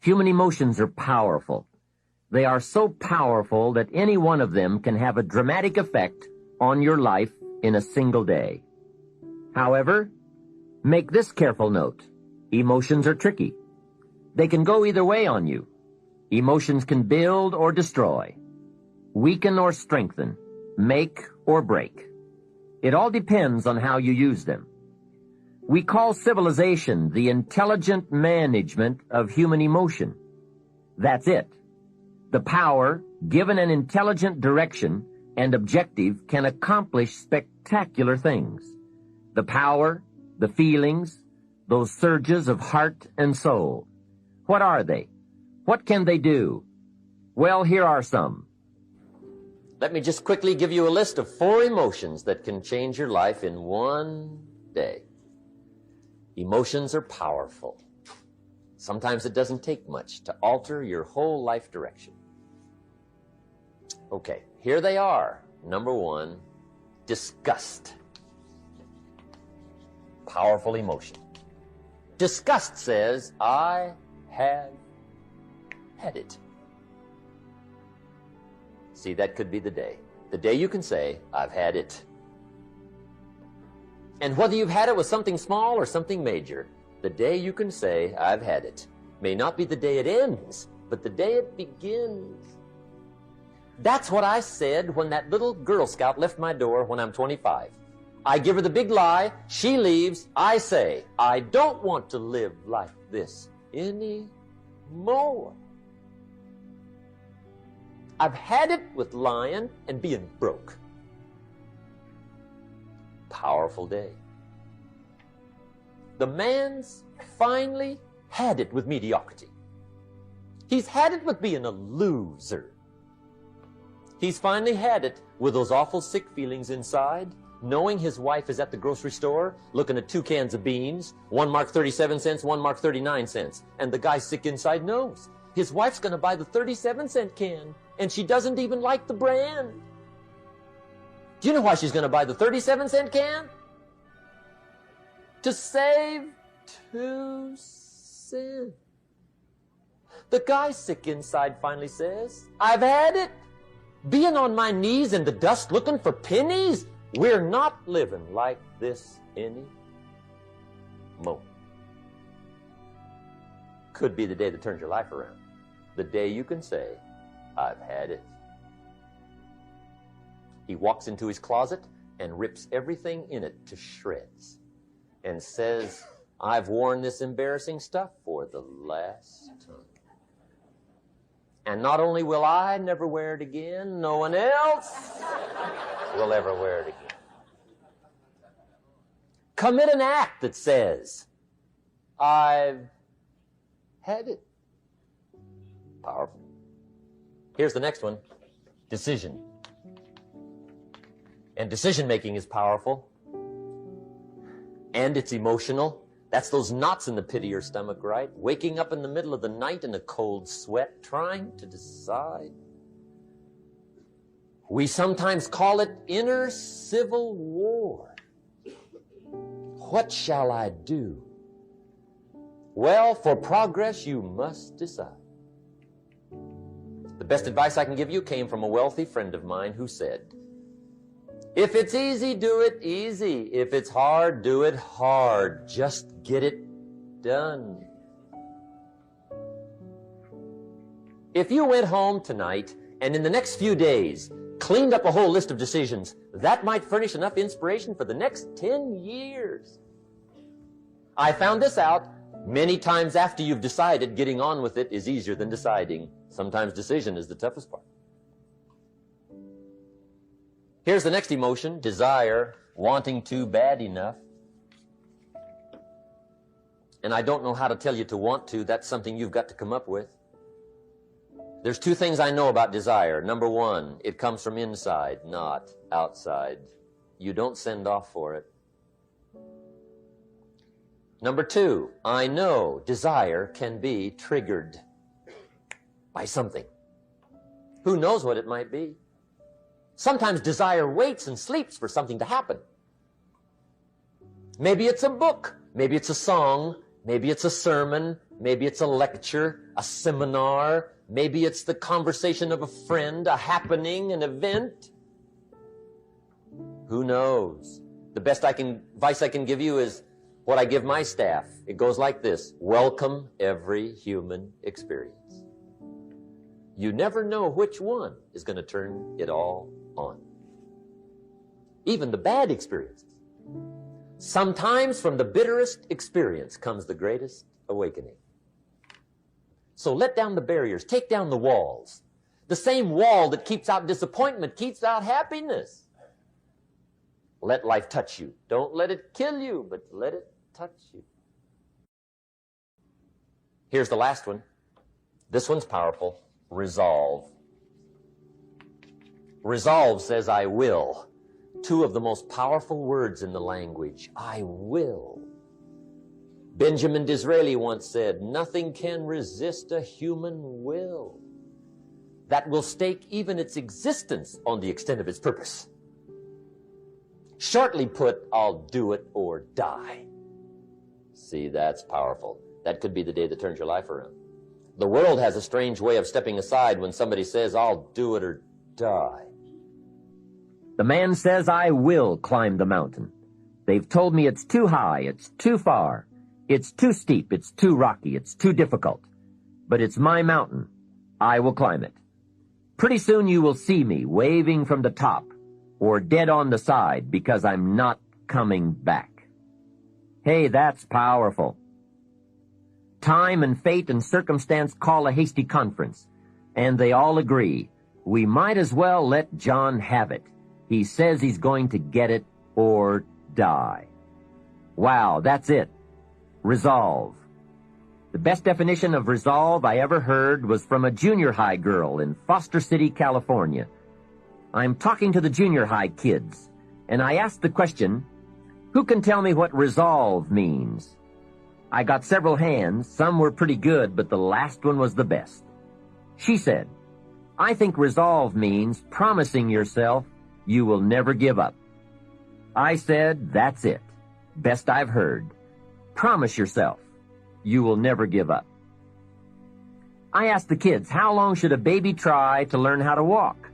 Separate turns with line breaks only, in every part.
Human emotions are powerful. They are so powerful that any one of them can have a dramatic effect on your life in a single day. However, make this careful note. Emotions are tricky. They can go either way on you. Emotions can build or destroy, weaken or strengthen, make or break. It all depends on how you use them. We call civilization the intelligent management of human emotion. That's it. The power, given an intelligent direction and objective, can accomplish spectacular things. The power, the feelings, those surges of heart and soul. What are they? What can they do? Well, here are some. Let me just quickly give you a list of 4 emotions that can change your life in one day. Emotions are powerful. Sometimes it doesn't take much to alter your whole life direction. Okay, here they are. Number 1, disgust. Powerful emotion. Disgust says, I have had it. See, that could be the day. The day you can say, I've had it. And whether you've had it with something small or something major, the day you can say, I've had it, may not be the day it ends, but the day it begins. That's what I said when that little Girl Scout left my door when I'm 25. I give her the big lie, she leaves, I say, I don't want to live like this anymore. I've had it with lying and being broke. Powerful day. The man's finally had it with mediocrity. He's had it with being a loser. He's finally had it with those awful sick feelings inside, knowing his wife is at the grocery store looking at 2 cans of beans, one marked 37 cents, one marked 39 cents. And the guy sick inside knows his wife's going to buy the 37-cent can, and she doesn't even like the brand. Do you know why she's going to buy the 37-cent can? To save 2 cents. The guy sick inside finally says, I've had it. Being on my knees in the dust looking for pennies, we're not living like this anymore. Could be the day that turns your life around. The day you can say, I've had it. He walks into his closet and rips everything in it to shreds and says, I've worn this embarrassing stuff for the last time. And not only will I never wear it again, no one else will ever wear it again. Commit an act that says, I've had it. Powerful. Here's the next one. Decision. And decision-making is powerful. And it's emotional. That's those knots in the pit of your stomach, right? Waking up in the middle of the night in a cold sweat, trying to decide. We sometimes call it inner civil war. What shall I do? Well, for progress, you must decide. The best advice I can give you came from a wealthy friend of mine who said, if it's easy, do it easy. If it's hard, do it hard. Just get it done. If you went home tonight and in the next few days cleaned up a whole list of decisions, that might furnish enough inspiration for the next 10 years. I found this out many times after you've decided. Getting on with it is easier than deciding. Sometimes decision is the toughest part. Here's the next emotion, desire, wanting to bad enough. And I don't know how to tell you to want to. That's something you've got to come up with. There's 2 things I know about desire. Number 1, it comes from inside, not outside. You don't send off for it. Number 2, I know desire can be triggered by something. Who knows what it might be? Sometimes desire waits and sleeps for something to happen. Maybe it's a book, maybe it's a song, maybe it's a sermon, Maybe it's a lecture, a seminar. Maybe it's the conversation of a friend, a happening, an event. Who knows? The best advice I can give you is what I give my staff. It goes like this: welcome every human experience. You never know which one is going to turn it all on. Even the bad experiences. Sometimes from the bitterest experience comes the greatest awakening. So let down the barriers, take down the walls. The same wall that keeps out disappointment keeps out happiness. Let life touch you. Don't let it kill you, but let it touch you. Here's the last one. This one's powerful. Resolve. Resolve says, I will. Two of the most powerful words in the language. I will. Benjamin Disraeli once said, nothing can resist a human will that will stake even its existence on the extent of its purpose. Shortly put, I'll do it or die. See, that's powerful. That could be the day that turns your life around. The world has a strange way of stepping aside when somebody says, I'll do it or die. The man says, I will climb the mountain. They've told me it's too high, it's too far, it's too steep, it's too rocky, it's too difficult. But it's my mountain. I will climb it. Pretty soon you will see me waving from the top or dead on the side because I'm not coming back. Hey, that's powerful. Time and fate and circumstance call a hasty conference, and they all agree. We might as well let John have it. He says he's going to get it or die. Wow, that's it. Resolve. The best definition of resolve I ever heard was from a junior high girl in Foster City, California. I'm talking to the junior high kids, and I asked the question, who can tell me what resolve means? I got several hands. Some were pretty good, but the last one was the best. She said, I think resolve means promising yourself you will never give up. I said, that's it. Best I've heard. Promise yourself you will never give up. I asked the kids, how long should a baby try to learn how to walk?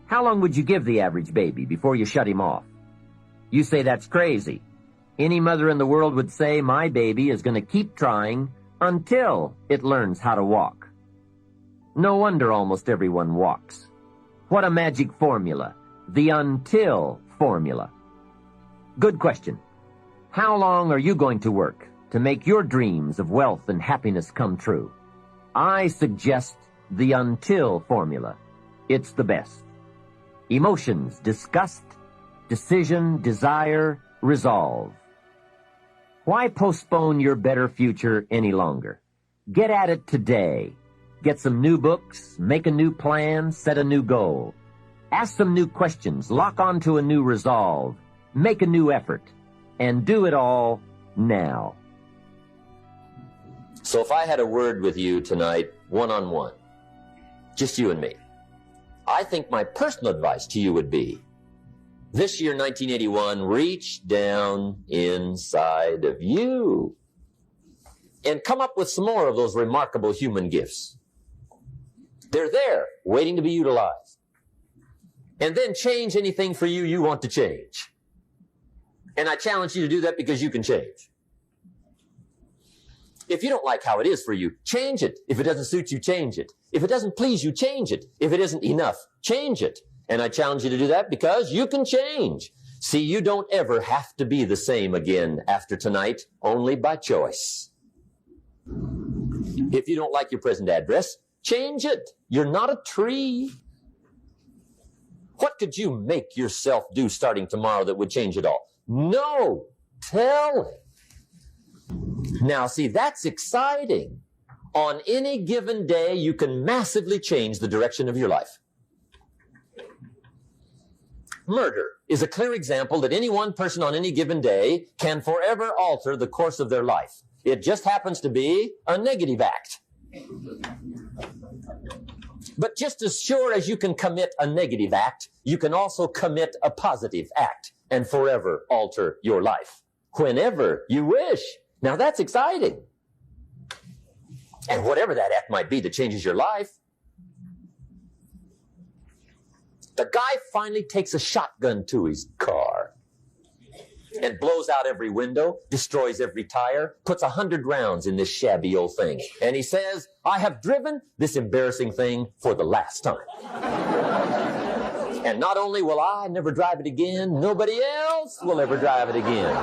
How long would you give the average baby before you shut him off? You say that's crazy. Any mother in the world would say my baby is going to keep trying until it learns how to walk. No wonder almost everyone walks. What a magic formula. The until formula. Good question. How long are you going to work to make your dreams of wealth and happiness come true? I suggest the until formula. It's the best. Emotions, disgust, decision, desire, resolve. Why postpone your better future any longer? Get at it today. Get some new books, make a new plan, set a new goal. Ask some new questions, lock onto a new resolve, make a new effort, and do it all now. So if I had a word with you tonight, one-on-one, just you and me, I think my personal advice to you would be, this year, 1981, reach down inside of you and come up with some more of those remarkable human gifts. They're there, waiting to be utilized. And then change anything for you want to change. And I challenge you to do that because you can change. If you don't like how it is for you, change it. If it doesn't suit you, change it. If it doesn't please you, change it. If it isn't enough, change it. And I challenge you to do that because you can change. See, you don't ever have to be the same again after tonight, only by choice. If you don't like your present address, change it. You're not a tree. What could you make yourself do starting tomorrow that would change it all? No, tell it. Now, see, that's exciting. On any given day, you can massively change the direction of your life. Murder is a clear example that any one person on any given day can forever alter the course of their life. It just happens to be a negative act. But just as sure as you can commit a negative act, you can also commit a positive act and forever alter your life whenever you wish. Now that's exciting. And whatever that act might be that changes your life. The guy finally takes a shotgun to his car and blows out every window, destroys every tire, puts 100 rounds in this shabby old thing. And he says, I have driven this embarrassing thing for the last time. And not only will I never drive it again, nobody else will ever drive it again.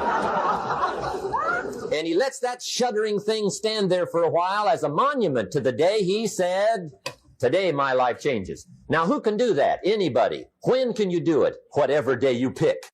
And he lets that shuddering thing stand there for a while as a monument to the day he said, today my life changes. Now who can do that? Anybody. When can you do it? Whatever day you pick.